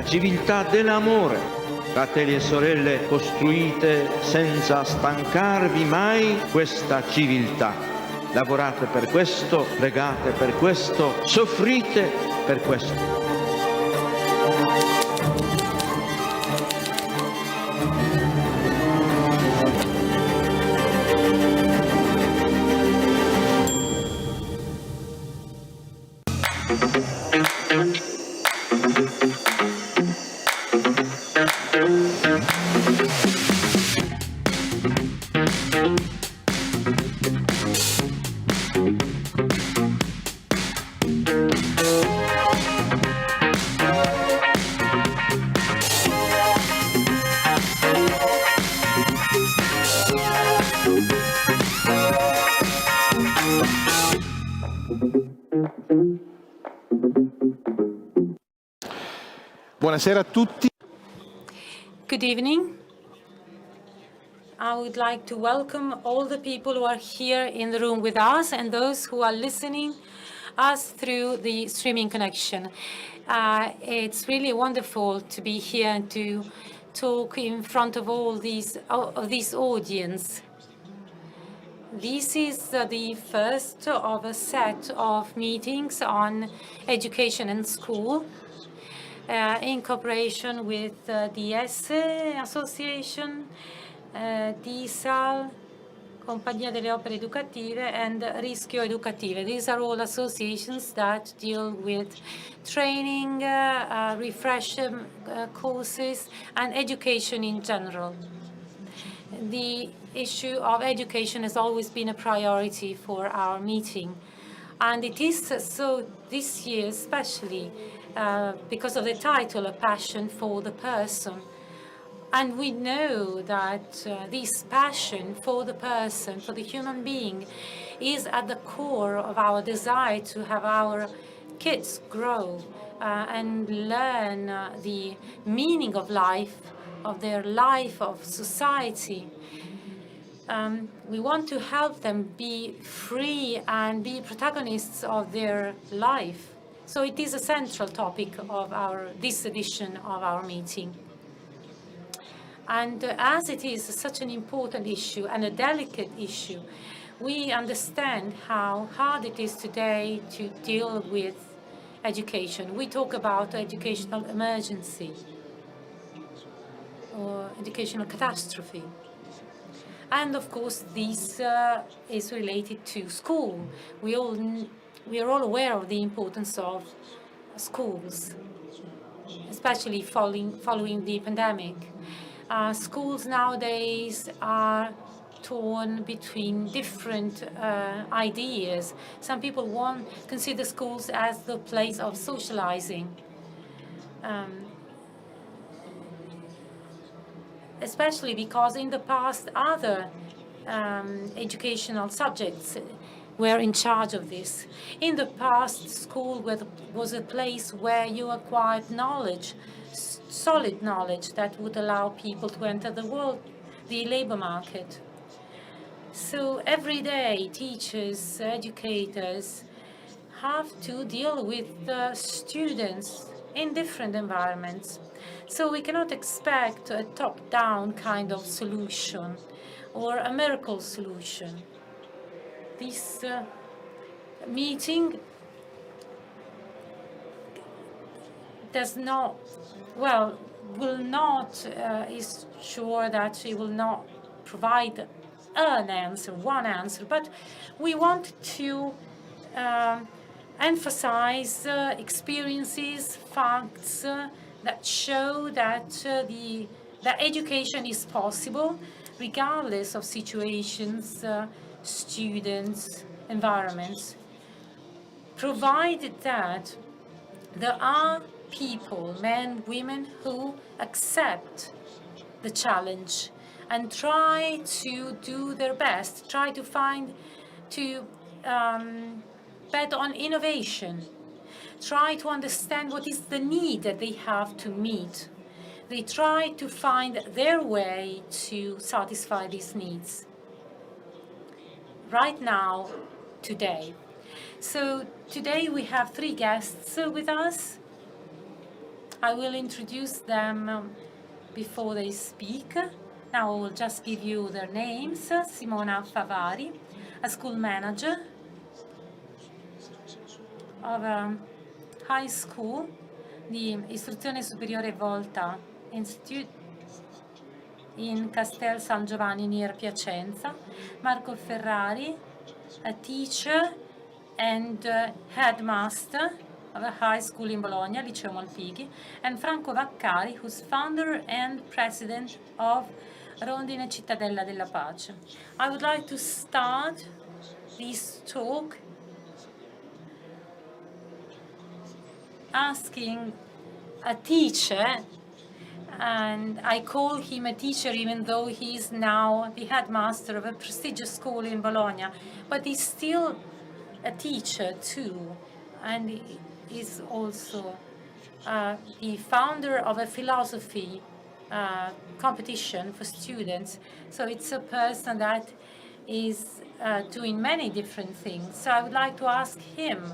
Civiltà dell'amore, fratelli e sorelle, costruite senza stancarvi mai questa civiltà. Lavorate per questo, pregate per questo, soffrite per questo. Buonasera a tutti. Good evening. I would like to welcome all the people who are here in the room with us and those who are listening us through the streaming connection. It's really wonderful to be here and to talk in front of all this audience. This is the first of a set of meetings on education and school. In cooperation with Diesse Association, DiSAL, Compagnia delle Opere Educative, and Rischio Educative. These are all associations that deal with training, refresher courses, and education in general. The issue of education has always been a priority for our meeting, and it is so this year especially. Because of the title, A Passion for the Person. And we know that this passion for the person, for the human being, is at the core of our desire to have our kids grow and learn the meaning of life, of their life, of society. We want to help them be free and be protagonists of their life. So it is a central topic of this edition of our meeting. And as it is such an important issue and a delicate issue, we understand how hard it is today to deal with education. We talk about educational emergency or educational catastrophe. And of course, this is related to school. We are all aware of the importance of schools, especially following the pandemic. Schools nowadays are torn between different ideas. Some people consider schools as the place of socializing, especially because in the past other educational subjects were in charge of this. In the past, school was a place where you acquired knowledge, solid knowledge that would allow people to enter the labor market. So every day, teachers, educators have to deal with students in different environments. So we cannot expect a top-down kind of solution or a miracle solution. This meeting is sure that it will not provide one answer, but we want to emphasize experiences, facts that show that that education is possible regardless of situations, students, environments, provided that there are people, men, women, who accept the challenge and try to do their best, try to bet on innovation, try to understand what is the need that they have to meet. They try to find their way to satisfy these needs right now, today. So today we have 3 guests with us. I will introduce them before they speak. Now I will just give you their names. Simona Favari, a school manager of a high school, the Istruzione Superiore Volta Institute in Castel San Giovanni near Piacenza. Marco Ferrari, a teacher and headmaster of a high school in Bologna, Liceo Malpighi, and Franco Vaccari, who's founder and president of Rondine, Cittadella, della. I would like to start this talk asking a teacher, and I call him a teacher even though he is now the headmaster of a prestigious school in Bologna, but he's still a teacher too, and he is also the founder of a philosophy competition for students. So it's a person that is doing many different things. So I would like to ask him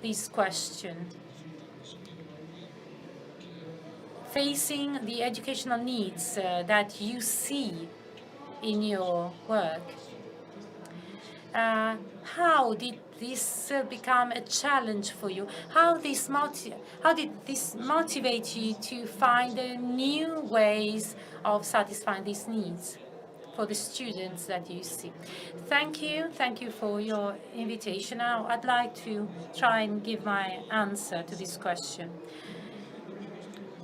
this question. Facing the educational needs that you see in your work, how did this become a challenge for you? How did this motivate you to find new ways of satisfying these needs for the students that you see? Thank you for your invitation. Now I'd like to try and give my answer to this question.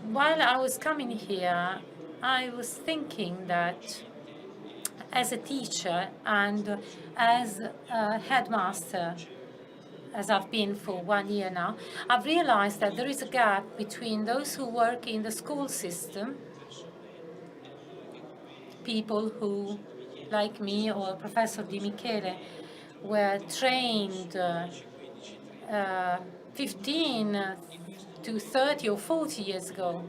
While I was coming here, I was thinking that as a teacher and as a headmaster, as I've been for 1 year now, I've realized that there is a gap between those who work in the school system, people who, like me or Professor Di Michele, were trained 15 to 30 or 40 years ago.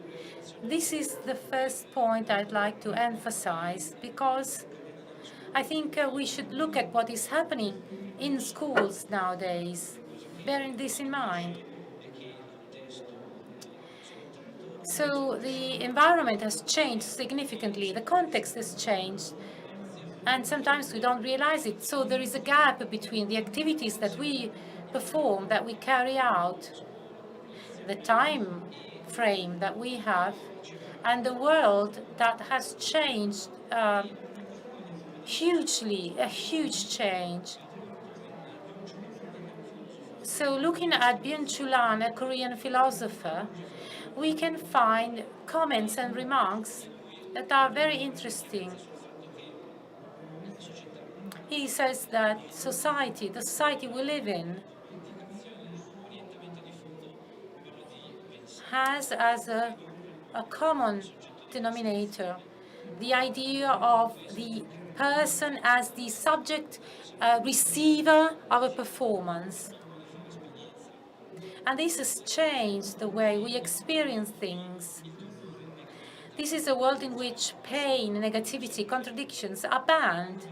This is the first point I'd like to emphasize, because I think we should look at what is happening in schools nowadays, bearing this in mind. So the environment has changed significantly, the context has changed, and sometimes we don't realize it. So there is a gap between the activities that we perform, that we carry out, the time frame that we have, and the world that has changed hugely, a huge change. So looking at Byung-Chul Han, a Korean philosopher, we can find comments and remarks that are very interesting. He says that the society we live in, has as a common denominator the idea of the person as the subject, receiver of a performance. And this has changed the way we experience things. This is a world in which pain, negativity, contradictions are banned.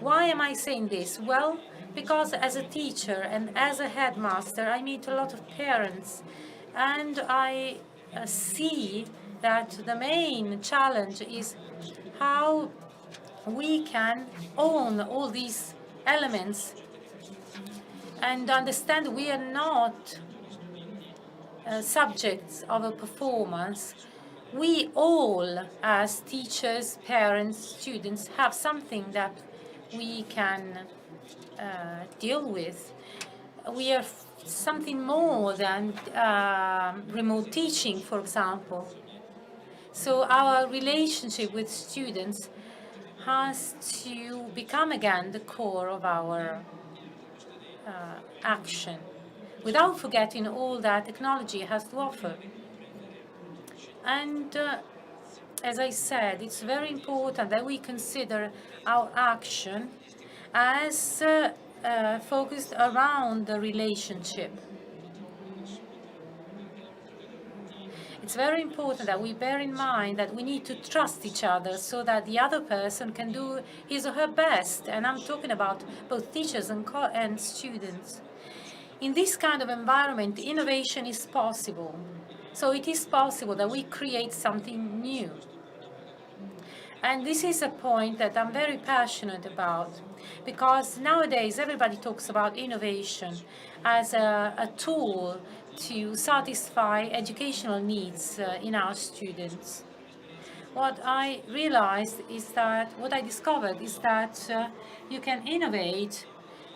Why am I saying this? Well, because as a teacher and as a headmaster, I meet a lot of parents, and I see that the main challenge is how we can own all these elements and understand we are not subjects of a performance. We all, as teachers, parents, students, have something that we can deal with. We are something more than remote teaching, for example. So our relationship with students has to become again the core of our action. without forgetting all that technology has to offer. And as I said, it's very important that we consider our action as focused around the relationship. It's very important that we bear in mind that we need to trust each other so that the other person can do his or her best. And I'm talking about both teachers and students. In this kind of environment, innovation is possible. So it is possible that we create something new. And this is a point that I'm very passionate about, because nowadays everybody talks about innovation as a tool to satisfy educational needs in our students. What I realized is that, what I discovered is that you can innovate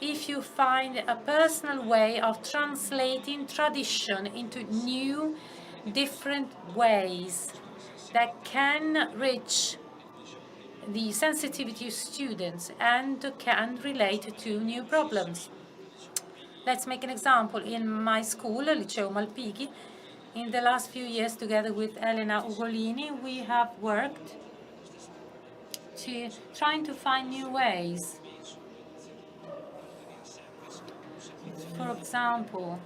if you find a personal way of translating tradition into new, different ways that can reach the sensitivity of students and can relate to new problems. Let's make an example. In my school, Liceo Malpighi, in the last few years, together with Elena Ugolini, we have worked to trying to find new ways. For example,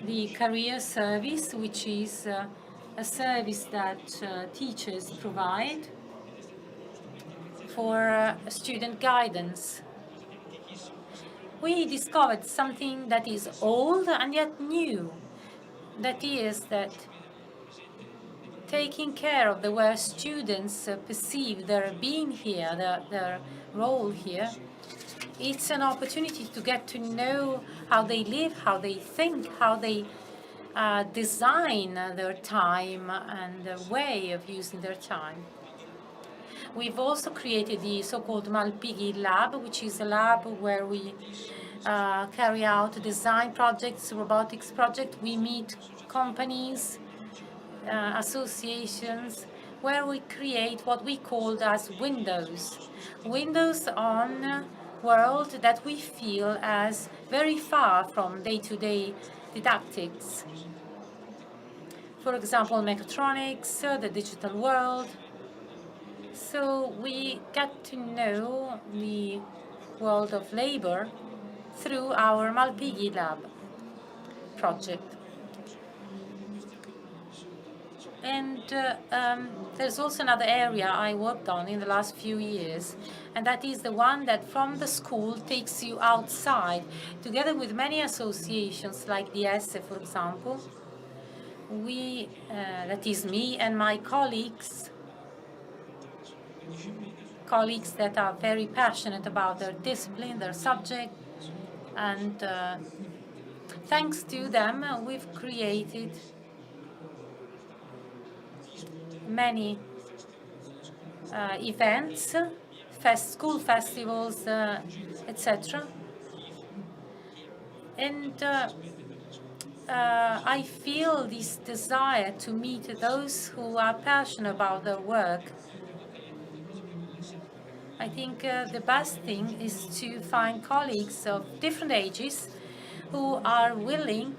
the career service, which is a service that teachers provide for student guidance. We discovered something that is old and yet new. That is that taking care of the way students perceive their being here, their role here, it's an opportunity to get to know how they live, how they think, how they design their time and their way of using their time. We've also created the so-called Malpigi Lab, which is a lab where we carry out design projects, robotics projects. We meet companies, associations, where we create what we call as windows. Windows on world that we feel as very far from day-to-day didactics. For example, mechatronics, the digital world. So we get to know the world of labor through our Malpigi Lab project. And there's also another area I worked on in the last few years, and that is the one that from the school takes you outside, together with many associations like Diesse, for example. We, that is me and my colleagues that are very passionate about their discipline, their subject, and thanks to them, we've created many events, school festivals, etc. And I feel this desire to meet those who are passionate about their work. I think the best thing is to find colleagues of different ages who are willing,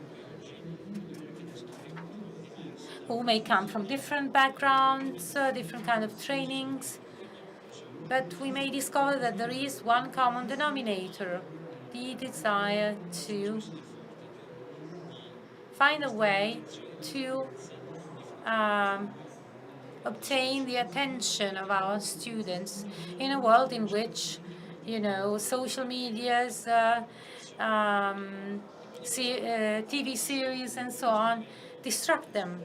who may come from different backgrounds, different kind of trainings, but we may discover that there is one common denominator, the desire to find a way to obtain the attention of our students in a world in which, social medias, TV series and so on distract them.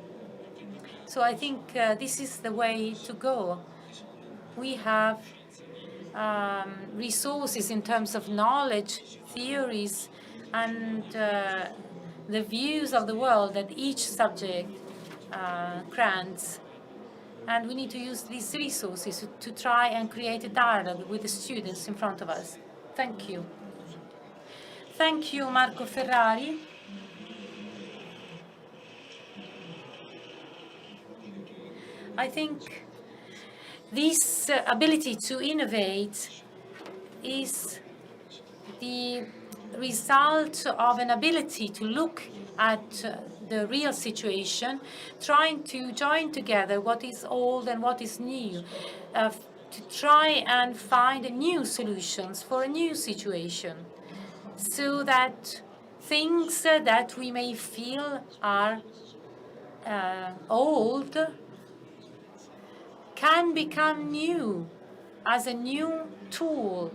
So I think this is the way to go. We have resources in terms of knowledge, theories, and the views of the world that each subject grants. And we need to use these resources to try and create a dialogue with the students in front of us. Thank you. Thank you, Marco Ferrari. I think this ability to innovate is the result of an ability to look at the real situation, trying to join together what is old and what is new, to try and find new solutions for a new situation, so that things that we may feel are old can become new as a new tool.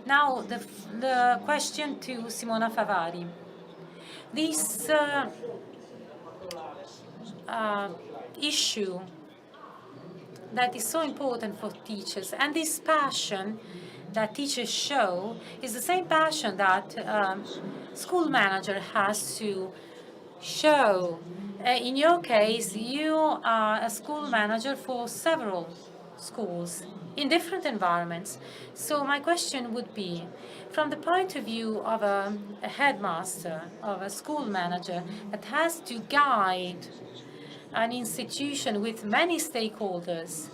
Now, the question to Simona Favari. This issue that is so important for teachers, and this passion that teachers show is the same passion that school manager has to show. In your case, you are a school manager for several schools in different environments. So my question would be, from the point of view of a headmaster, of a school manager that has to guide an institution with many stakeholders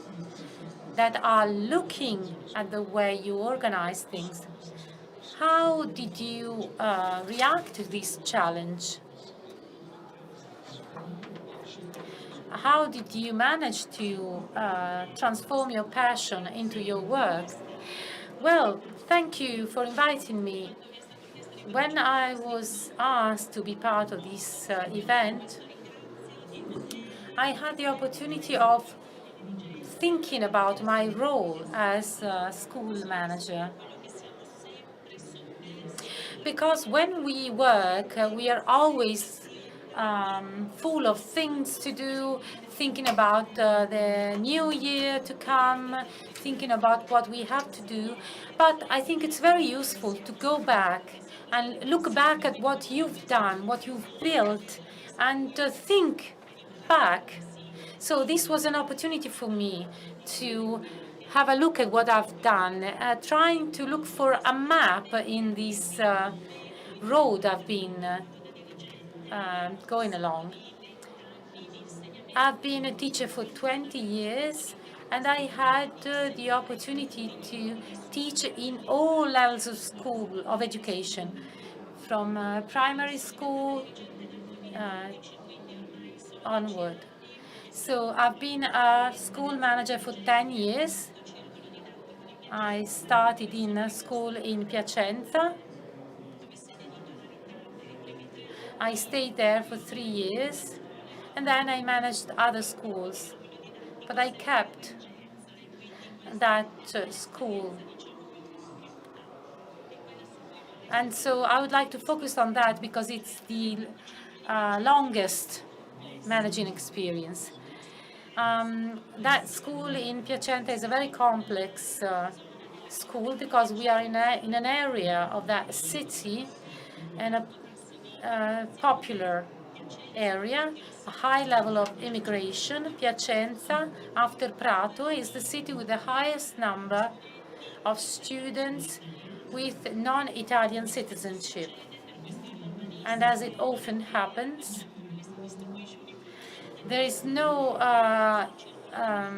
that are looking at the way you organize things, how did you react to this challenge? How did you manage to transform your passion into your work? Well, thank you for inviting me. When I was asked to be part of this event, I had the opportunity of thinking about my role as a school manager. Because when we work, we are always full of things to do, thinking about the new year to come, thinking about what we have to do. But I think it's very useful to go back and look back at what you've done, what you've built, and think back. So this was an opportunity for me to have a look at what I've done, trying to look for a map in this road I've been going along. I've been a teacher for 20 years, and I had the opportunity to teach in all levels of school, of education, from primary school onward. So I've been a school manager for 10 years. I started in a school in Piacenza. I stayed there for 3 years, and then I managed other schools. But I kept that school. And so I would like to focus on that because it's the longest managing experience. That school in Piacenza is a very complex school because we are in an area of that city and a popular area, a high level of immigration. Piacenza, after Prato, is the city with the highest number of students with non-Italian citizenship. And as it often happens, there is no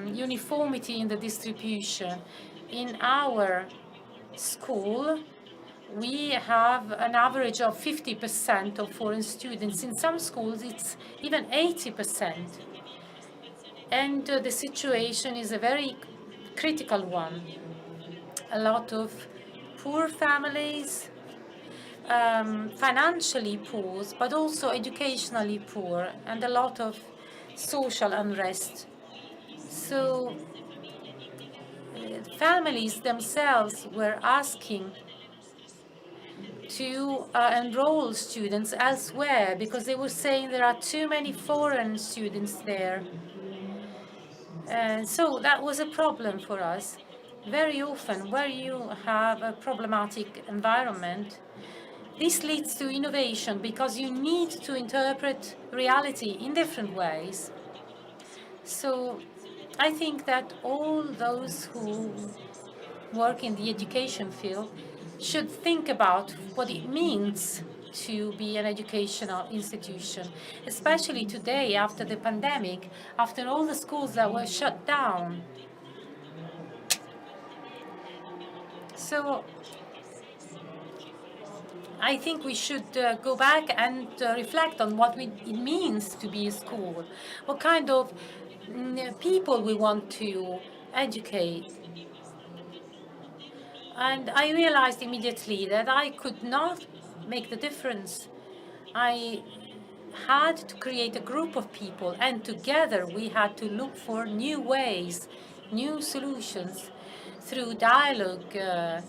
uniformity in the distribution. In our school, we have an average of 50% of foreign students. In some schools, it's even 80%. And the situation is a very critical one. A lot of poor families, financially poor, but also educationally poor, and a lot of social unrest. So families themselves were asking to enroll students elsewhere because they were saying there are too many foreign students there. And so that was a problem for us. Very often, where you have a problematic environment, this leads to innovation because you need to interpret reality in different ways. So I think that all those who work in the education field should think about what it means to be an educational institution, especially today after the pandemic, after all the schools that were shut down. So I think we should go back and reflect on what it means to be a school, what kind of people we want to educate. And I realized immediately that I could not make the difference. I had to create a group of people, and together we had to look for new ways, new solutions through dialogue,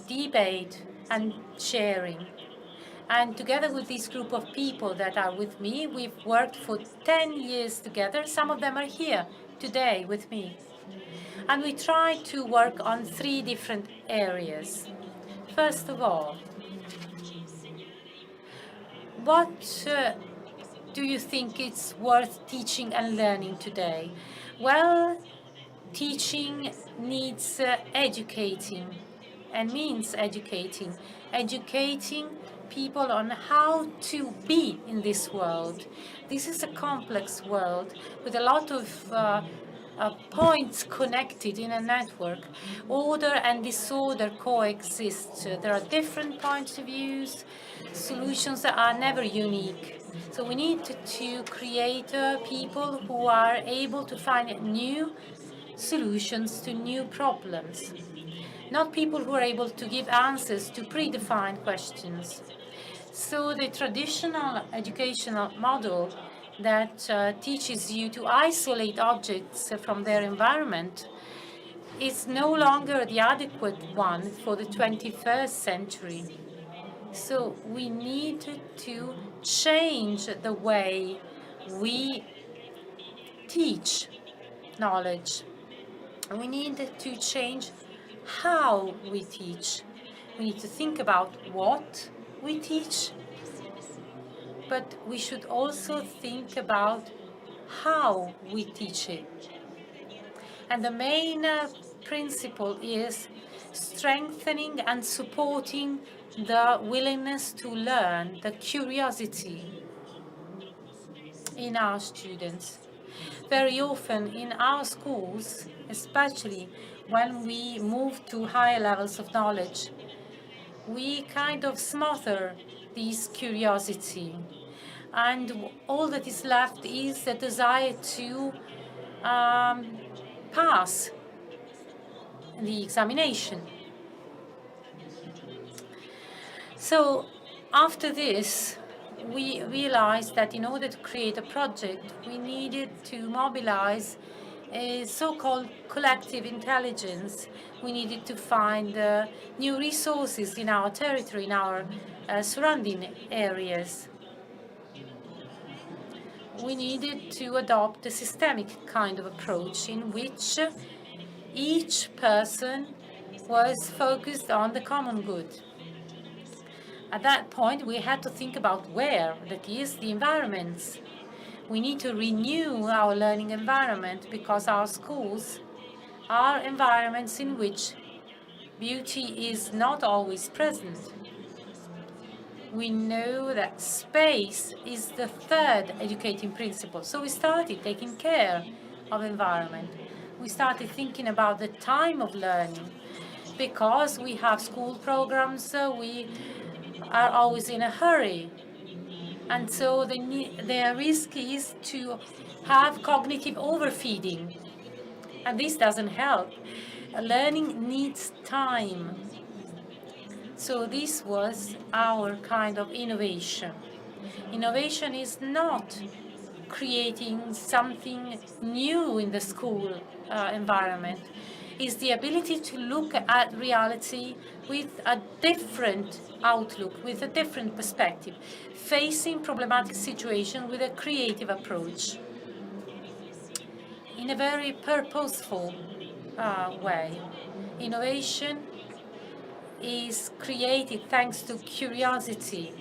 debate, and sharing. And together with this group of people that are with me, we've worked for 10 years together. Some of them are here today with me. And we try to work on 3 different areas. First of all, what do you think it's worth teaching and learning today? Well, teaching needs educating and means educating. Educating people on how to be in this world. This is a complex world with a lot of points connected in a network. Order and disorder coexist. There are different points of views. Solutions are never unique. So we need to create people who are able to find new solutions to new problems, not people who are able to give answers to predefined questions. So the traditional educational model that teaches you to isolate objects from their environment is no longer the adequate one for the 21st century. So we need to change the way we teach knowledge. We need to change how we teach. We need to think about what we teach, but we should also think about how we teach it. And the main principle is strengthening and supporting the willingness to learn, the curiosity in our students. Very often in our schools, especially when we move to higher levels of knowledge, we kind of smother this curiosity. And all that is left is the desire to pass the examination. So after this, we realized that in order to create a project, we needed to mobilize a so-called collective intelligence. We needed to find new resources in our territory, in our surrounding areas. We needed to adopt a systemic kind of approach in which each person was focused on the common good. At that point, we had to think about where, that is, the environments. We need to renew our learning environment because our schools are environments in which beauty is not always present. We know that space is the third educating principle. So we started taking care of environment. We started thinking about the time of learning. Because we have school programs, we are always in a hurry. And so the risk is to have cognitive overfeeding. And this doesn't help. Learning needs time. So this was our kind of innovation. Innovation is not creating something new in the school environment. It's the ability to look at reality with a different outlook, with a different perspective, facing problematic situations with a creative approach, in a very purposeful way. Innovation is created thanks to curiosity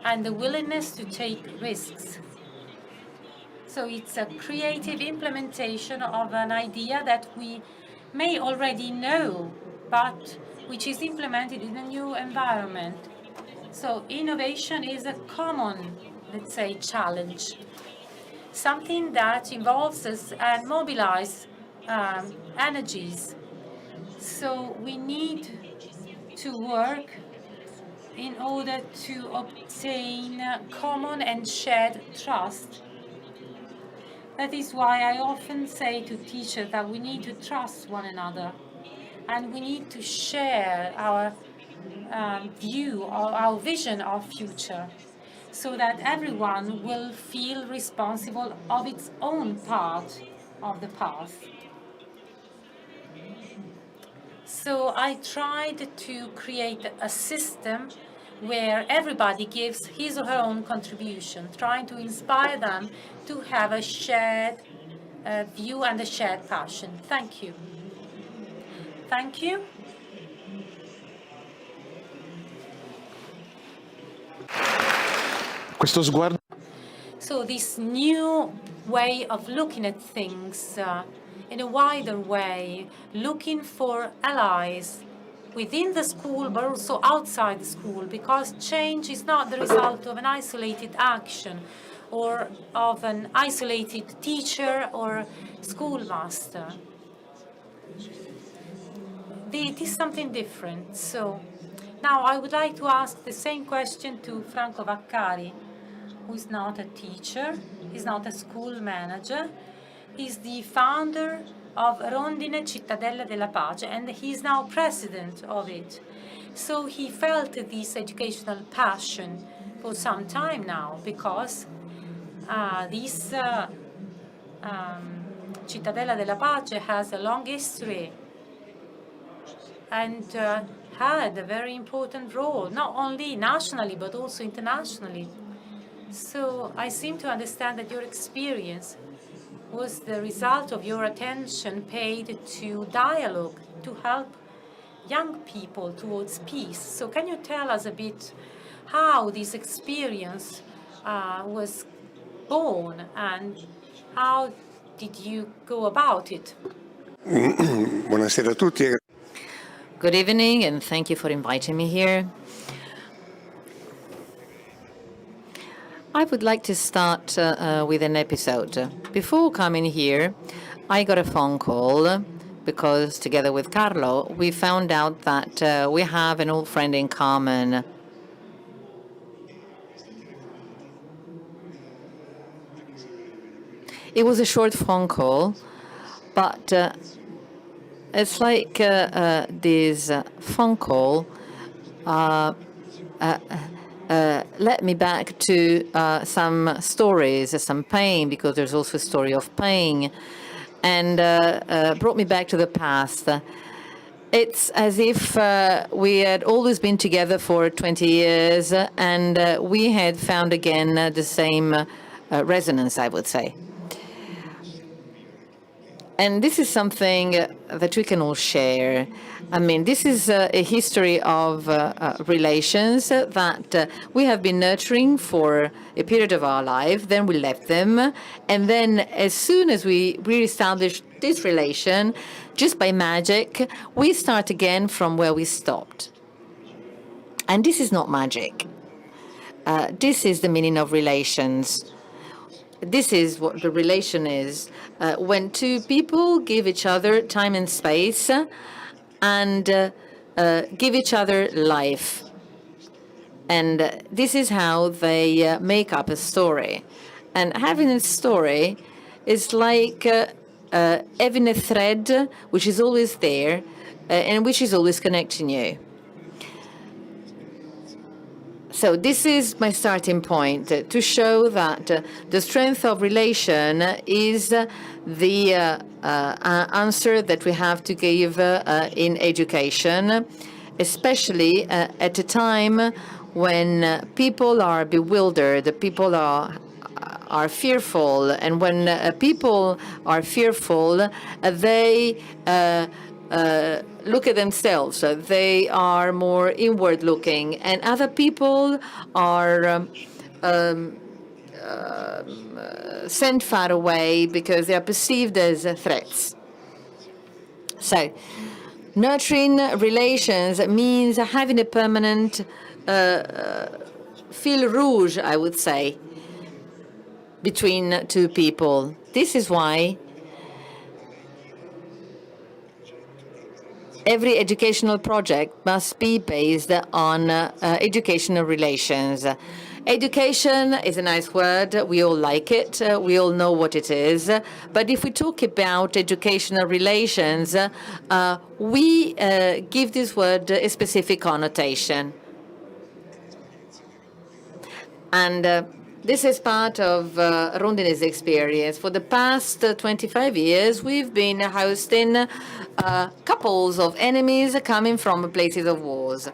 and the willingness to take risks. So it's a creative implementation of an idea that we may already know, but which is implemented in a new environment. So innovation is a common, let's say, challenge, something that involves us and mobilizes energies. So we need to work in order to obtain common and shared trust. That is why I often say to teachers that we need to trust one another, and we need to share our view or our vision of future, so that everyone will feel responsible of its own part of the path. So I tried to create a system where everybody gives his or her own contribution, trying to inspire them to have a shared view and a shared passion. Thank you. Thank you. Questo sguardo So this new way of looking at things in a wider way, looking for allies within the school but also outside the school, because change is not the result of an isolated action or of an isolated teacher or schoolmaster. It is something different. So now I would like to ask the same question to Franco Vaccari, who is not a teacher, he's not a school manager, he's the founder of Rondine, Cittadella, della, and he's now president of it. So he felt this educational passion for some time now, because this Cittadella della Pace has a long history and had a very important role, not only nationally but also internationally. So I seem to understand that your experience was the result of your attention paid to dialogue, to help young people towards peace. So can you tell us a bit how this experience was born and how did you go about it? Buonasera a tutti. Good evening, and thank you for inviting me here. I would like to start with an episode. Before coming here, I got a phone call because together with Carlo, we found out that we have an old friend in common. It was a short phone call, but it's like this phone call led me back to some stories, some pain, because there's also a story of pain, and brought me back to the past. It's as if we had always been together for 20 years, and we had found again the same resonance, I would say. And this is something that we can all share. I mean, this is a history of relations that we have been nurturing for a period of our life, then we left them, and then as soon as we reestablish this relation, just by magic, we start again from where we stopped. And this is not magic. This is the meaning of relations. This is what the relation is. When two people give each other time and space and give each other life. And this is how they make up a story. And having a story is like having a thread which is always there and which is always connecting you. So this is my starting point, to show that the strength of relation is the answer that we have to give in education, especially at a time when people are bewildered, people are fearful, and when people are fearful, they look at themselves. They are more inward-looking, and other people are sent far away because they are perceived as threats. So, nurturing relations means having a permanent fil rouge, I would say, between two people. This is why every educational project must be based on educational relations. Education is a nice word. We all like it. We all know what it is. But if we talk about educational relations, we give this word a specific connotation. And this is part of Rondine's experience. For the past 25 years, we've been hosting couples of enemies coming from places of wars.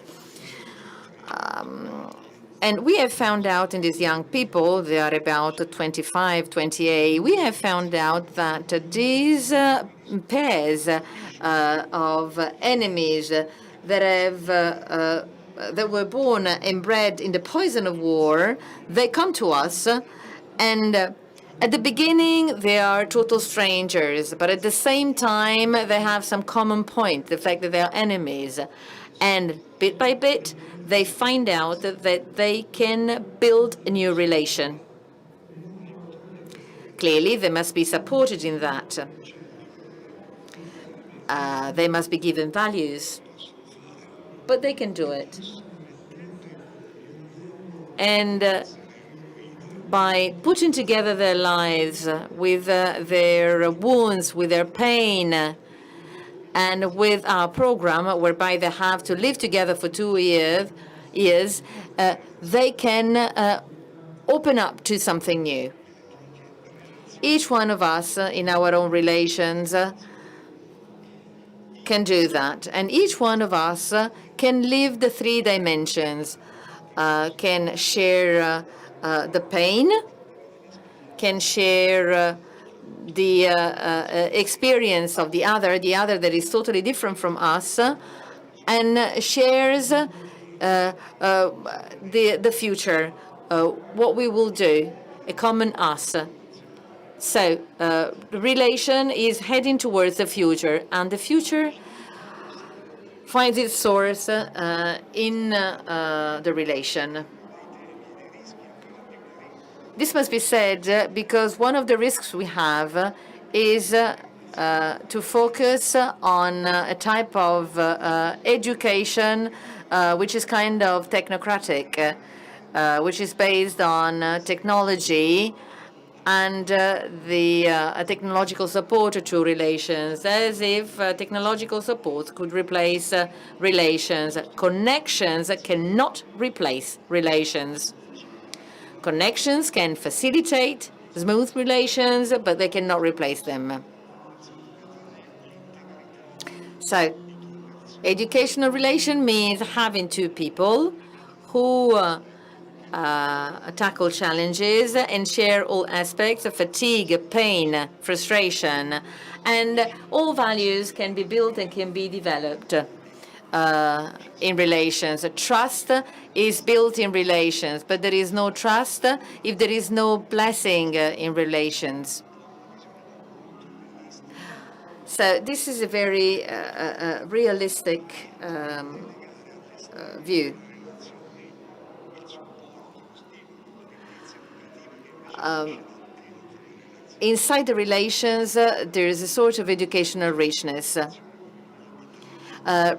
And we have found out in these young people, they are about 25, 28, we have found out that these pairs of enemies that have that were born and bred in the poison of war, they come to us, and at the beginning they are total strangers, but at the same time they have some common point, the fact that they are enemies. And bit by bit, they find out that they can build a new relation. Clearly, they must be supported in that. They must be given values, but they can do it. And by putting together their lives with their wounds, with their pain, and with our program, whereby they have to live together for 2 years, they can open up to something new. Each one of us in our own relations can do that. And each one of us can live the 3 dimensions, can share the pain, can share the experience of the other that is totally different from us, and shares the future, what we will do, a common us. So the relation is heading towards the future, and the future finds its source in the relation. This must be said because one of the risks we have is to focus on a type of education which is kind of technocratic, which is based on technology and the technological support to relations, as if technological support could replace relations. Connections cannot replace relations. Connections can facilitate smooth relations, but they cannot replace them. So, educational relation means having 2 people who tackle challenges and share all aspects of fatigue, pain, frustration, and all values can be built and can be developed in relations. Trust is built in relations, but there is no trust if there is no blessing in relations. So this is a very realistic view. Inside the relations, there is a sort of educational richness.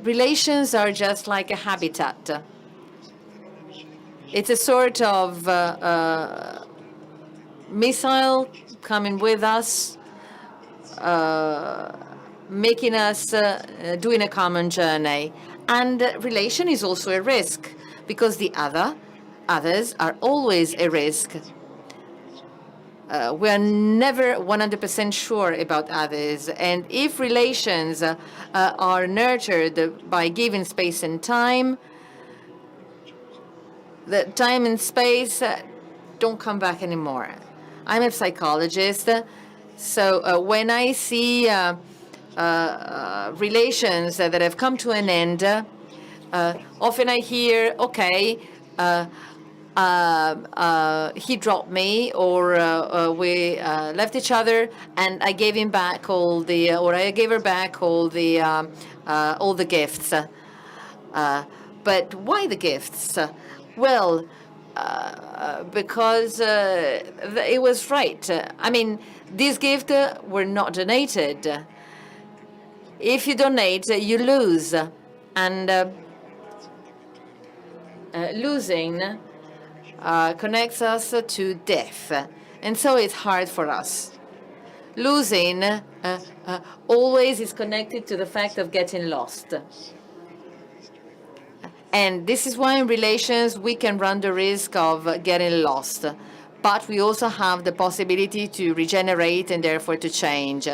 Relations are just like a habitat. It's a sort of missile coming with us, making us doing a common journey. And relation is also a risk, because the others are always a risk. We are never 100% sure about others. And if relations are nurtured by giving space and time, the time and space don't come back anymore. I'm a psychologist, so when I see relations that have come to an end, often I hear, okay, he dropped me, or we left each other, and I gave him back all the, or I gave her back all the gifts. But why the gifts? Well, because it was right. I mean, these gifts were not donated. If you donate, you lose. And losing connects us to death. And so it's hard for us. Losing always is connected to the fact of getting lost. And this is why in relations we can run the risk of getting lost. But we also have the possibility to regenerate and therefore to change.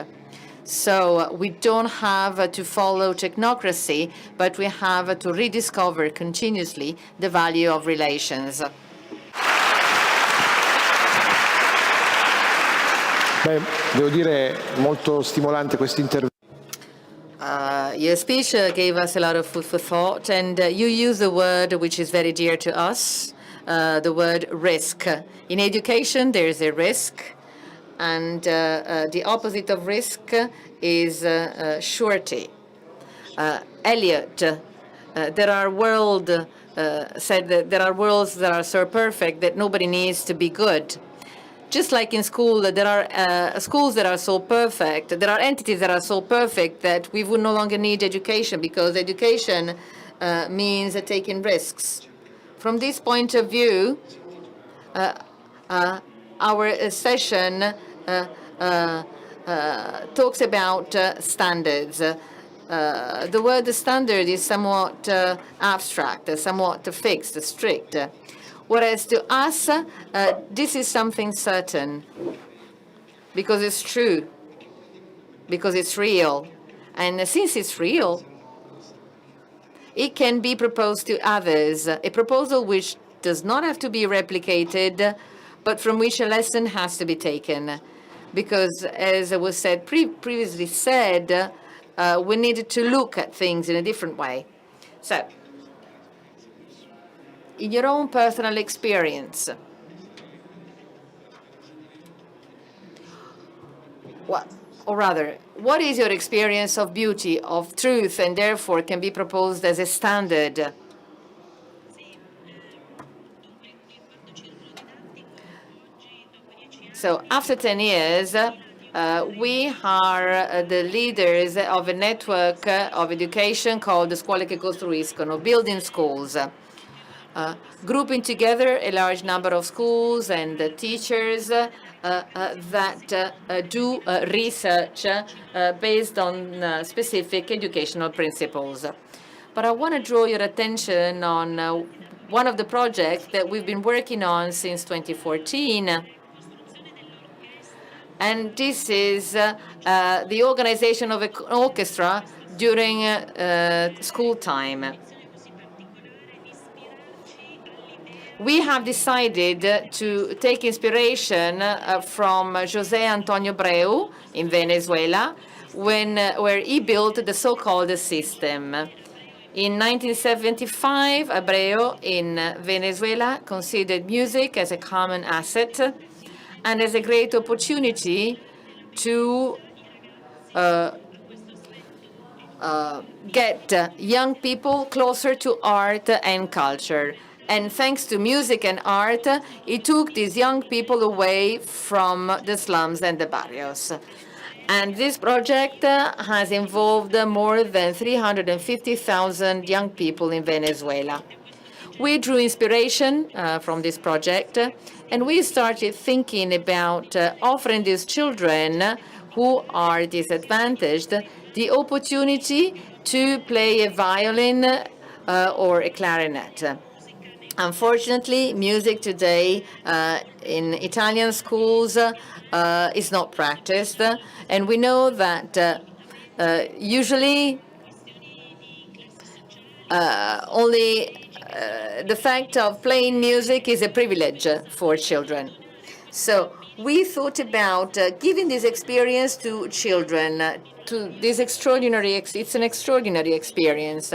So we don't have to follow technocracy, but we have to rediscover continuously the value of relations. Beh, devo dire, molto stimolante questo intervento. Your speech gave us a lot of food for thought, and you use a word which is very dear to us, the word risk. In education, there is a risk, and the opposite of risk is surety. Eliot, there are said that there are worlds that are so perfect that nobody needs to be good. Just like in school, there are schools that are so perfect, there are entities that are so perfect that we would no longer need education, because education means taking risks. From this point of view, our session talks about standards. The word standard is somewhat abstract, somewhat fixed, strict. Whereas to us, this is something certain, because it's true, because it's real. And since it's real, it can be proposed to others, a proposal which does not have to be replicated, but from which a lesson has to be taken. Because, as was said previously said, we needed to look at things in a different way. So, in your own personal experience, what is your experience of beauty, of truth, and therefore can be proposed as a standard? So after 10 years, we are the leaders of a network of education called the Scuole che costruiscono, building schools. Grouping together a large number of schools and teachers that do research based on specific educational principles. But I want to draw your attention on one of the projects that we've been working on since 2014. And this is the organization of an orchestra during school time. We have decided to take inspiration from José Antonio Abreu in Venezuela, where he built the so-called system. In 1975, Abreu in Venezuela considered music as a common asset and as a great opportunity to get young people closer to art and culture. And thanks to music and art, it took these young people away from the slums and the barrios. And this project has involved more than 350,000 young people in Venezuela. We drew inspiration from this project, and we started thinking about offering these children who are disadvantaged the opportunity to play a violin or a clarinet. Unfortunately, music today in Italian schools is not practiced, and we know that usually only the fact of playing music is a privilege for children. So we thought about giving this experience to children, to this extraordinary, it's an extraordinary experience.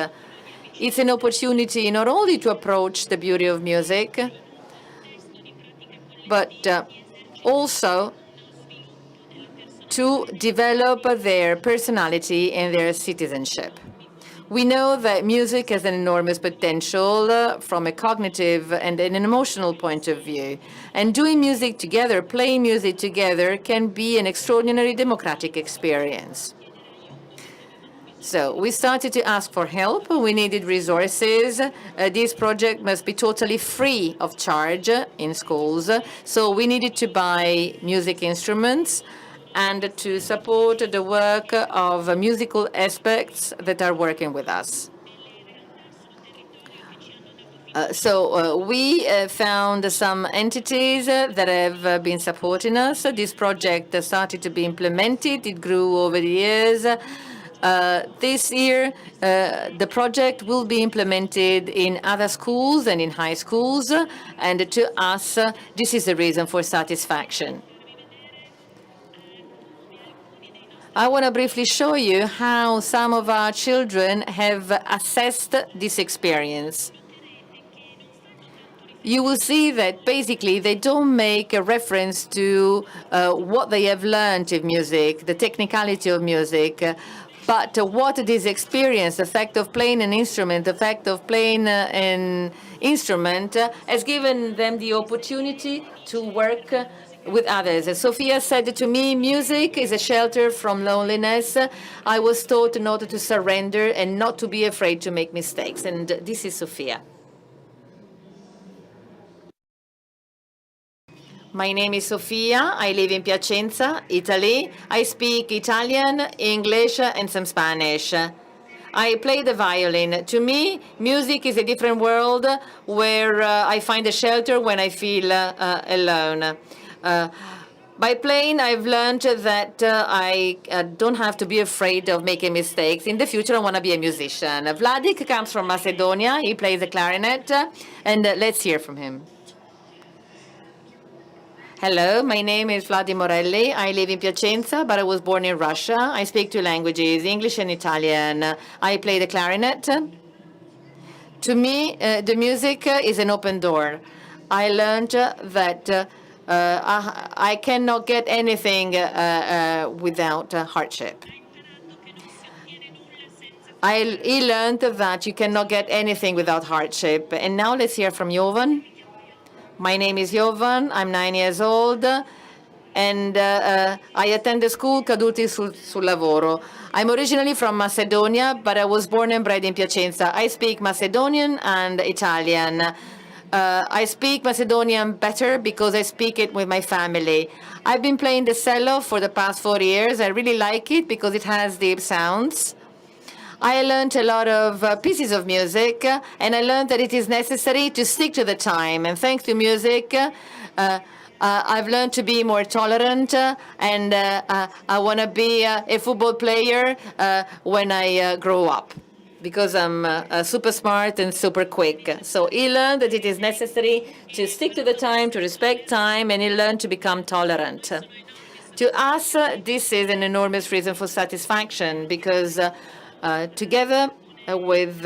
It's an opportunity not only to approach the beauty of music, but also to develop their personality and their citizenship. We know that music has an enormous potential from a cognitive and an emotional point of view. And doing music together, playing music together, can be an extraordinary democratic experience. So we started to ask for help. We needed resources. This project must be totally free of charge in schools. So we needed to buy music instruments and to support the work of musical aspects that are working with us. We found some entities that have been supporting us. This project started to be implemented. It grew over the years. This year, the project will be implemented in other schools and in high schools, and to us, this is the reason for satisfaction. I want to briefly show you how some of our children have assessed this experience. You will see that basically they don't make a reference to what they have learned in music, the technicality of music, but what this experience, the fact of playing an instrument, the fact of playing an instrument has given them the opportunity to work with others. As Sophia said to me, music is a shelter from loneliness. I was taught not to surrender and not to be afraid to make mistakes. And this is Sophia. My name is Sofia. I live in Piacenza, Italy. I speak Italian, English, and some Spanish. I play the violin. To me, music is a different world where I find a shelter when I feel alone. By playing, I've learned that I don't have to be afraid of making mistakes. In the future, I want to be a musician. Vladik comes from Macedonia. He plays the clarinet, and let's hear from him. Hello, my name is Vladi Morelli. I live in Piacenza, but I was born in Russia. I speak two languages, English and Italian. I play the clarinet. To me, the music is an open door. I learned that I cannot get anything without hardship. He learned that you cannot get anything without hardship. And now let's hear from Jovan. My name is Jovan, I'm 9 years old, and I attend the school Caduti sul Lavoro. I'm originally from Macedonia, but I was born and bred in Piacenza. I speak Macedonian and Italian. I speak Macedonian better because I speak it with my family. I've been playing the cello for the past 4 years. I really like it because it has deep sounds. I learned a lot of pieces of music, and I learned that it is necessary to stick to the time. And thanks to music, I've learned to be more tolerant, and I want to be a football player when I grow up, because I'm super smart and super quick. So he learned that it is necessary to stick to the time, to respect time, and he learned to become tolerant. To us, this is an enormous reason for satisfaction, because together with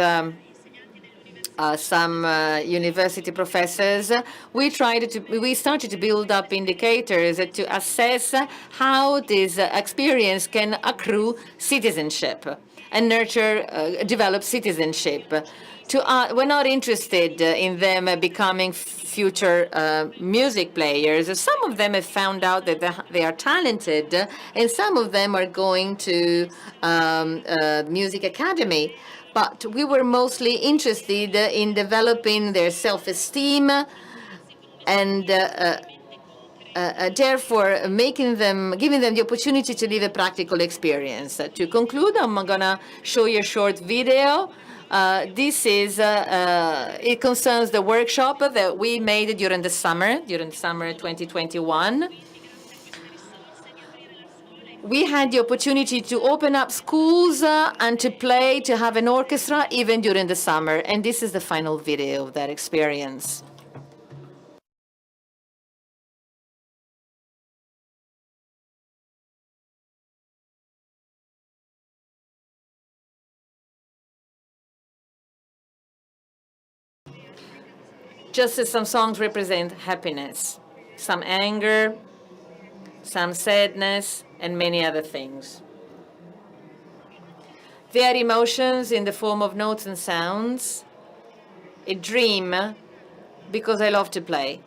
some university professors, we started to build up indicators to assess how this experience can accrue citizenship and develop citizenship. We're not interested in them becoming future music players. Some of them have found out that they are talented, and some of them are going to music academy. But we were mostly interested in developing their self-esteem and therefore giving them the opportunity to live a practical experience. To conclude, I'm going to show you a short video. It concerns the workshop that we made during the summer 2021. We had the opportunity to open up schools and to play, to have an orchestra even during the summer. And this is the final video of that experience. Just as some songs represent happiness, some anger, some sadness, and many other things. They are emotions in the form of notes and sounds, a dream, because I love to play.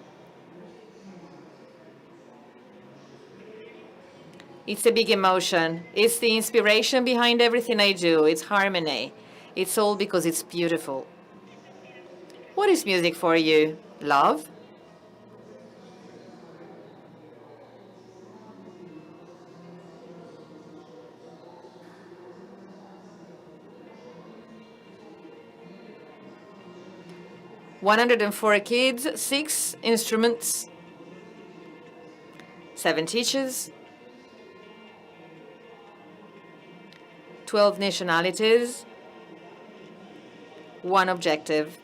It's a big emotion. It's the inspiration behind everything I do. It's harmony. It's all because it's beautiful. What is music for you? Love? "104 kids, 6 instruments, 7 teachers, 12 nationalities, 1 objective."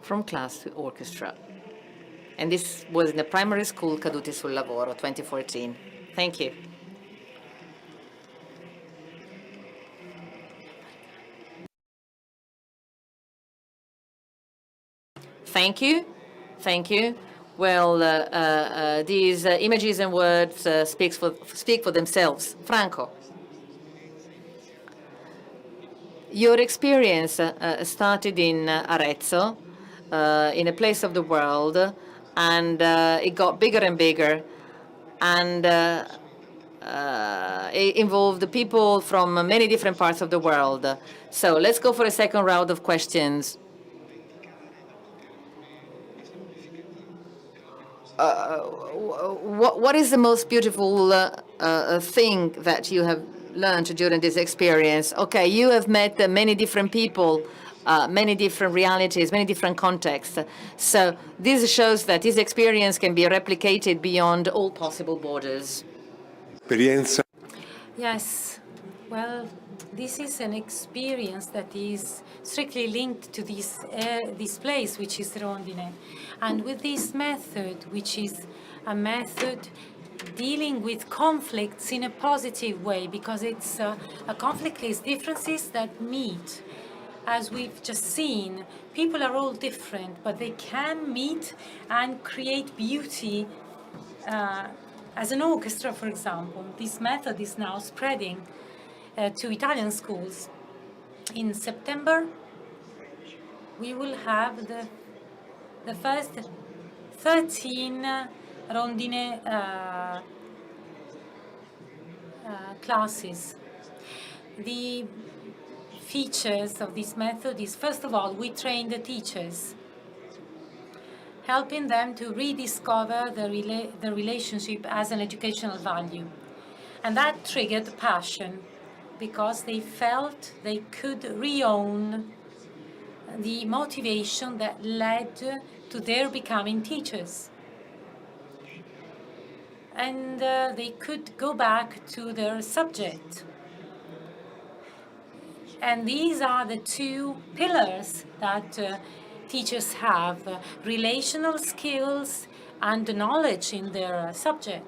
From class to orchestra. And this was in the primary school Caduti sul Lavoro, 2014. Thank you. Thank you. Thank you. Well, these images and words speak for themselves. Franco, your experience started in Arezzo, in a place of the world, and it got bigger and bigger, and it involved people from many different parts of the world. So let's go for a second round of questions. What is the most beautiful thing that you have learned during this experience? Okay, you have met many different people, many different realities, many different contexts. So this shows that this experience can be replicated beyond all possible borders. Esperienza. Yes, well, this is an experience that is strictly linked to this place, which is Rondine. And with this method, which is a method dealing with conflicts in a positive way, because it's a conflict is differences that meet. As we've just seen, people are all different, but they can meet and create beauty. As an orchestra, for example, this method is now spreading to Italian schools. In September, we will have the first 13 Rondine classes. The features of this method is, first of all, we train the teachers, helping them to rediscover the relationship as an educational value. And that triggered passion, because they felt they could re-own the motivation that led to their becoming teachers. And they could go back to their subject. And these are the two pillars that teachers have, relational skills and knowledge in their subject.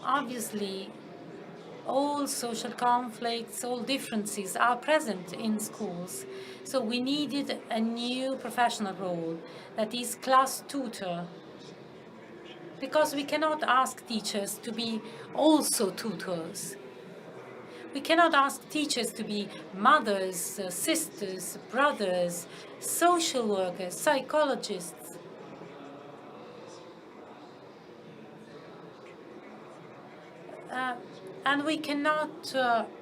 Obviously, all social conflicts, all differences are present in schools. So we needed a new professional role, that is class tutor. Because we cannot ask teachers to be also tutors. We cannot ask teachers to be mothers, sisters, brothers, social workers, psychologists. And we cannot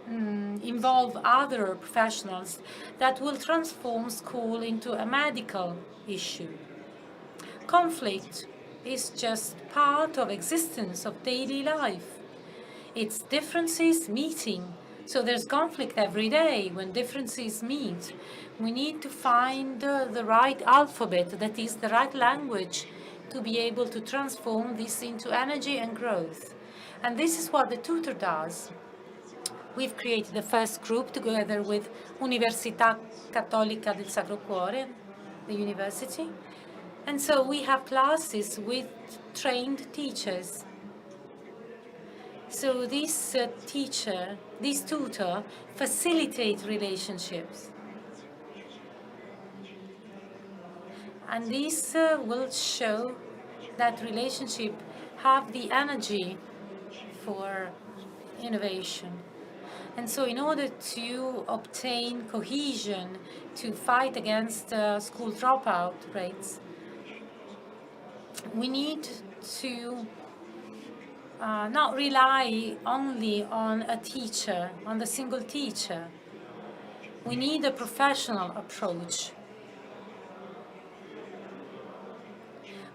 involve other professionals that will transform school into a medical issue. Conflict is just part of existence of daily life. It's differences meeting. So there's conflict every day when differences meet. We need to find the right alphabet, that is the right language, to be able to transform this into energy and growth. And this is what the tutor does. We've created the first group together with Università Cattolica del Sacro Cuore, the university. And so we have classes with trained teachers. So this tutor facilitates relationships. And this will show that relationship have the energy for innovation. And so in order to obtain cohesion, to fight against school dropout rates, we need to not rely only on a teacher, on the single teacher. We need a professional approach.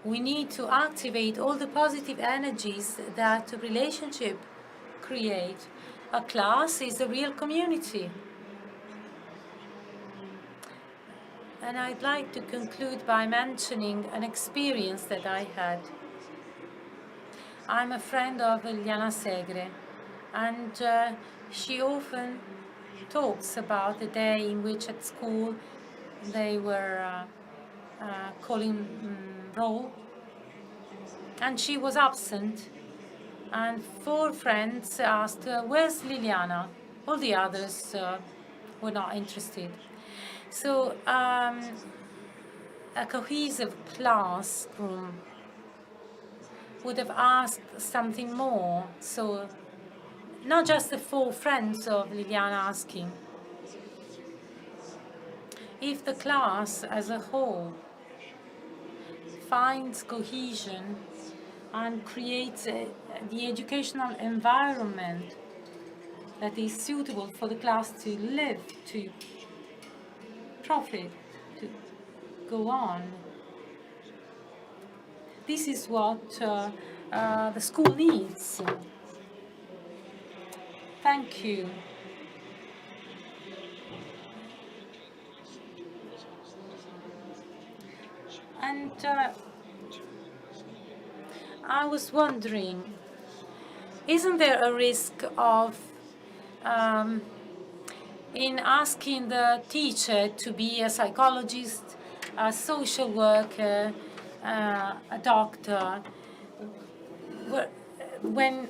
We need to activate all the positive energies that a relationship create. A class is a real community. And I'd like to conclude by mentioning an experience that I had. I'm a friend of Liliana Segre, and she often talks about the day in which at school they were calling roll, and she was absent. And 4 friends asked, where's Liliana? All the others were not interested. So a cohesive classroom would have asked something more. So not just the 4 friends of Liliana asking. If the class as a whole finds cohesion and creates the educational environment that is suitable for the class to live, to profit, to go on. This is what the school needs. Thank you. And I was wondering, isn't there a risk of in asking the teacher to be a psychologist, a social worker, a doctor, when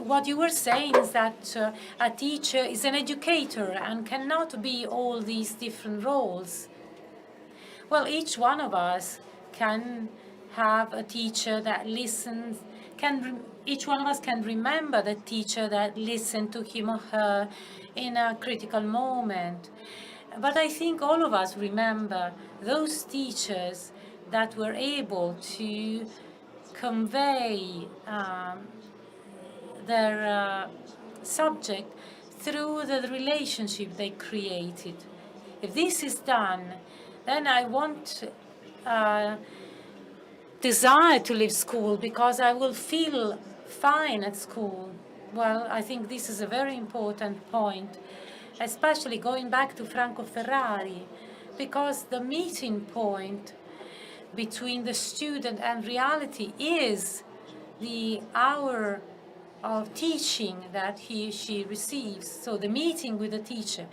what you were saying is that a teacher is an educator and cannot be all these different roles? Well, each one of us can have a teacher that listens, each one of us can remember the teacher that listened to him or her in a critical moment. But I think all of us remember those teachers that were able to convey their subject through the relationship they created. If this is done, then I won't desire to leave school because I will feel fine at school. Well, I think this is a very important point, especially going back to Franco Ferrari, because the meeting point between the student and reality is the hour of teaching that he or she receives, so the meeting with the teacher.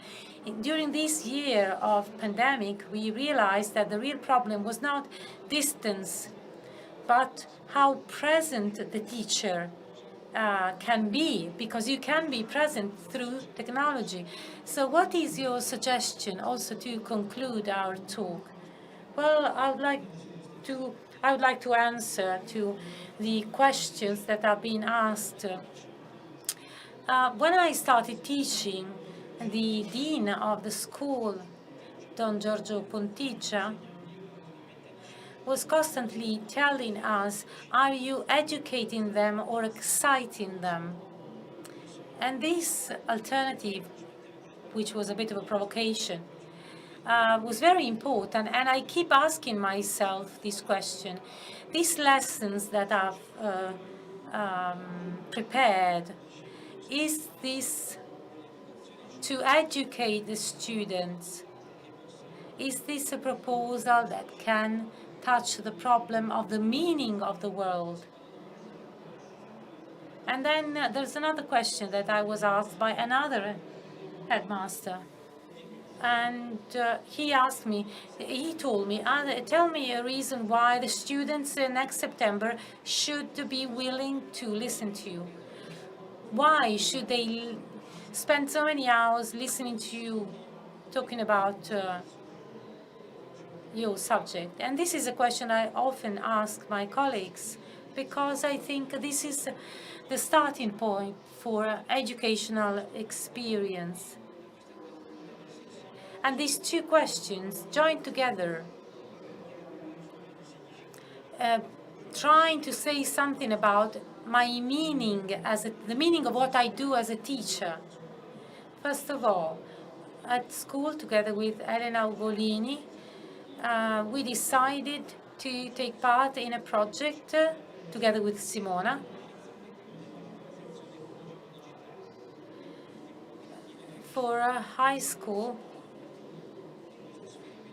During this year of pandemic, we realized that the real problem was not distance, but how present the teacher can be, because you can be present through technology. So what is your suggestion also to conclude our talk? Well, I would like to answer to the questions that have been asked. When I started teaching, the dean of the school, Don Giorgio Pontigia, was constantly telling us, are you educating them or exciting them? And this alternative, which was a bit of a provocation, was very important. And I keep asking myself this question. These lessons that I've prepared, is this to educate the students? Is this a proposal that can touch the problem of the meaning of the world? And then there's another question that I was asked by another headmaster. And he asked me, he told me, tell me a reason why the students next September should be willing to listen to you. Why should they spend so many hours listening to you talking about your subject? And this is a question I often ask my colleagues, because I think this is the starting point for educational experience. And these two questions joined together, trying to say something about my meaning, the meaning of what I do as a teacher. First of all, at school, together with Elena Ugolini, we decided to take part in a project together with Simona for a high school,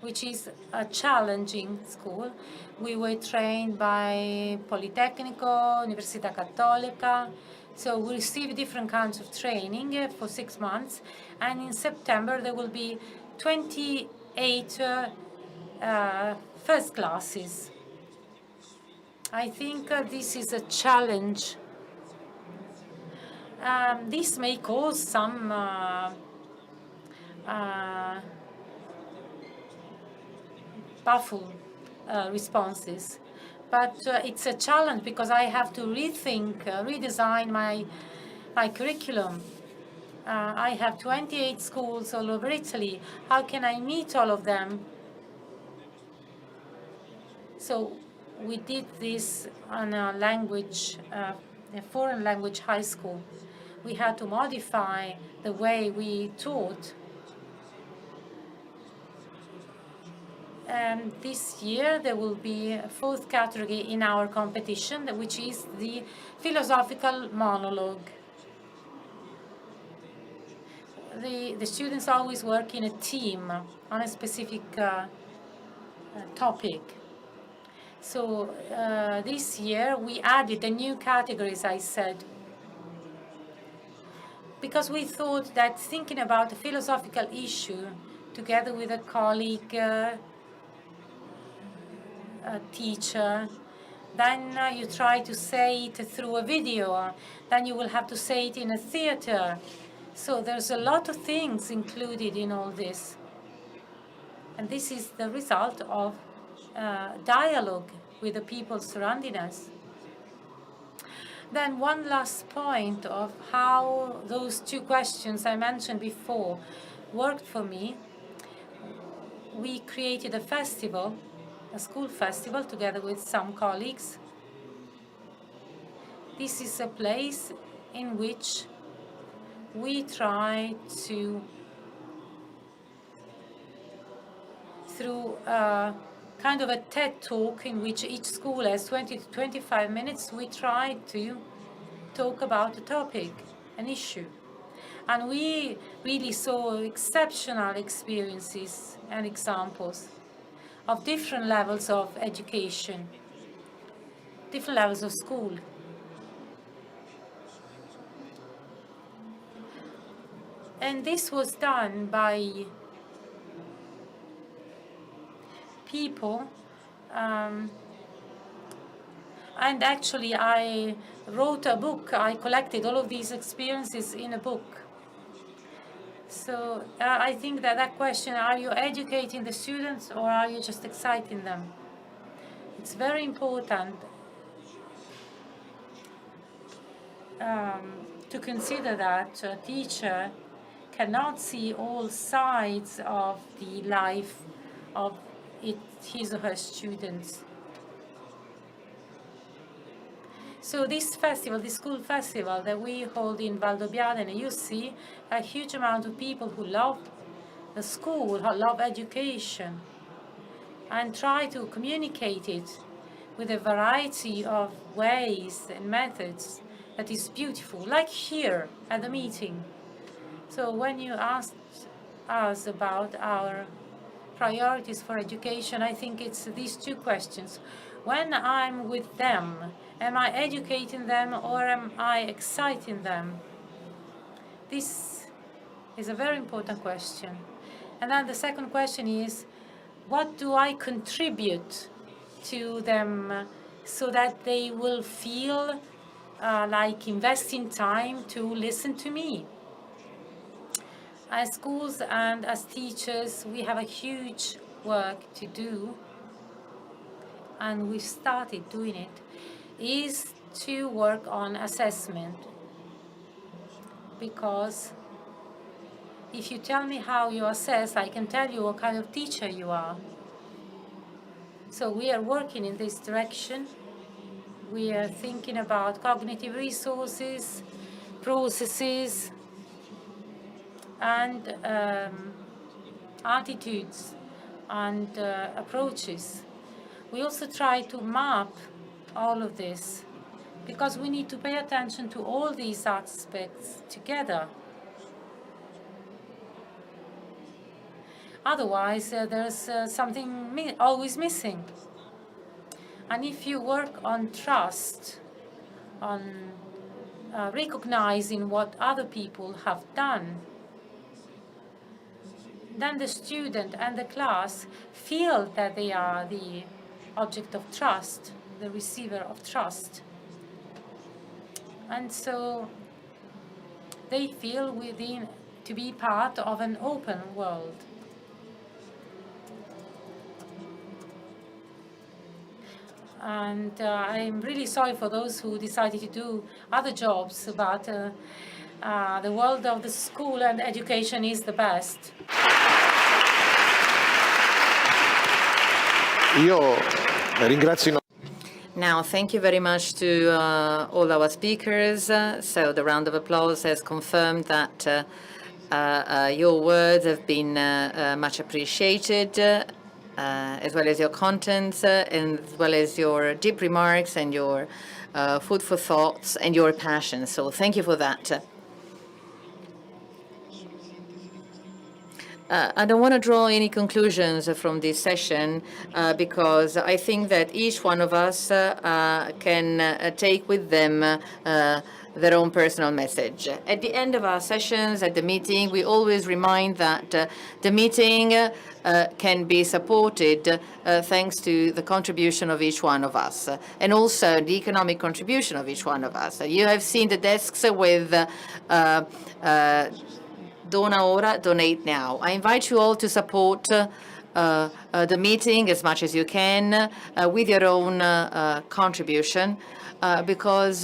which is a challenging school. We were trained by Politecnico, Università Cattolica, so we received different kinds of training for 6 months, and in September there will be 28 first classes. I think this is a challenge. This may cause some baffled responses. But it's a challenge because I have to rethink, redesign my curriculum. I have 28 schools all over Italy. How can I meet all of them? So we did this on a language, a foreign language high school. We had to modify the way we taught. And this year there will be a fourth category in our competition, which is the Philosophical Monologue. The students always work in a team on a specific topic. So this year we added a new category, as I said, because we thought that thinking about a philosophical issue together with a colleague, a teacher, then you try to say it through a video, then you will have to say it in a theater. So there's a lot of things included in all this. And this is the result of dialogue with the people surrounding us. Then one last point of how those two questions I mentioned before worked for me. We created a festival, a school festival, together with some colleagues. This is a place in which we try to, through kind of a TED talk in which each school has 20 to 25 minutes, we try to talk about a topic, an issue. And we really saw exceptional experiences and examples of different levels of education, different levels of school. And this was done by people, and actually I wrote a book. I collected all of these experiences in a book. So I think that question, are you educating the students or are you just exciting them? It's very important to consider that a teacher cannot see all sides of the life of his or her students. So this festival, this school festival that we hold in Valdobbiadene, you see a huge amount of people who love the school, who love education, and try to communicate it with a variety of ways and methods that is beautiful, like here at the meeting. So when you asked us about our priorities for education, I think it's these two questions. When I'm with them, am I educating them or am I exciting them? This is a very important question. And then the second question is, what do I contribute to them so that they will feel like investing time to listen to me? As schools and as teachers, we have a huge work to do, and we've started doing it, is to work on assessment. Because if you tell me how you assess, I can tell you what kind of teacher you are. So we are working in this direction. We are thinking about cognitive resources, processes, and attitudes and approaches. We also try to map all of this because we need to pay attention to all these aspects together. Otherwise, there's something always missing. And if you work on trust, on recognizing what other people have done, then the student and the class feel that they are the object of trust, the receiver of trust. And so they feel within to be part of an open world. And I'm really sorry for those who decided to do other jobs, but the world of the school and education is the best. Io ringrazio. Now, thank you very much to all our speakers. So the round of applause has confirmed that your words have been much appreciated, as well as your contents, and as well as your deep remarks and your food for thoughts and your passion. So thank you for that. I don't want to draw any conclusions from this session because I think that each one of us can take with them their own personal message. At the end of our sessions, at the meeting, we always remind that the meeting can be supported thanks to the contribution of each one of us, and also the economic contribution of each one of us. You have seen the desks with Dona ora, donate now. I invite you all to support the meeting as much as you can with your own contribution because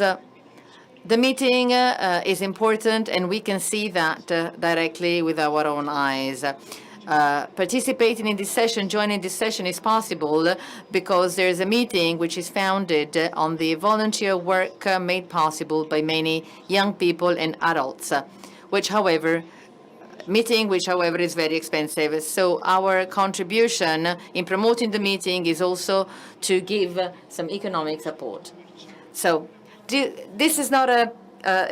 the meeting is important and we can see that directly with our own eyes. Participating in this session, joining this session is possible because there is a meeting which is founded on the volunteer work made possible by many young people and adults, which however is very expensive. So our contribution in promoting the meeting is also to give some economic support. So this is not a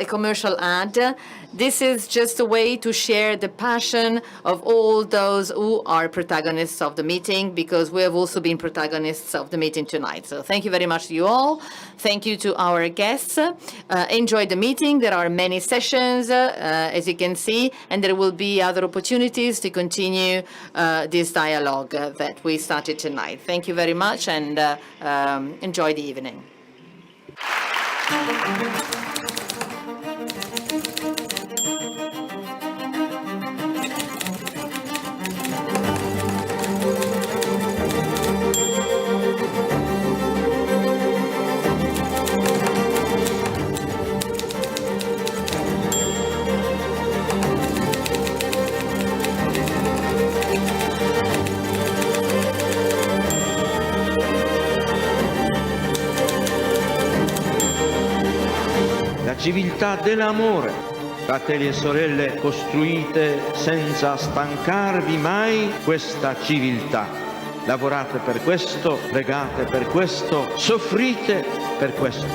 commercial ad. This is just a way to share the passion of all those who are protagonists of the meeting, because we have also been protagonists of the meeting tonight. So thank you very much to you all. Thank you to our guests. Enjoy the meeting. There are many sessions, as you can see, and there will be other opportunities to continue this dialogue that we started tonight. Thank you very much, and enjoy the evening. Civiltà dell'amore, fratelli e sorelle, costruite senza stancarvi mai questa civiltà. Lavorate per questo, pregate per questo, soffrite per questo.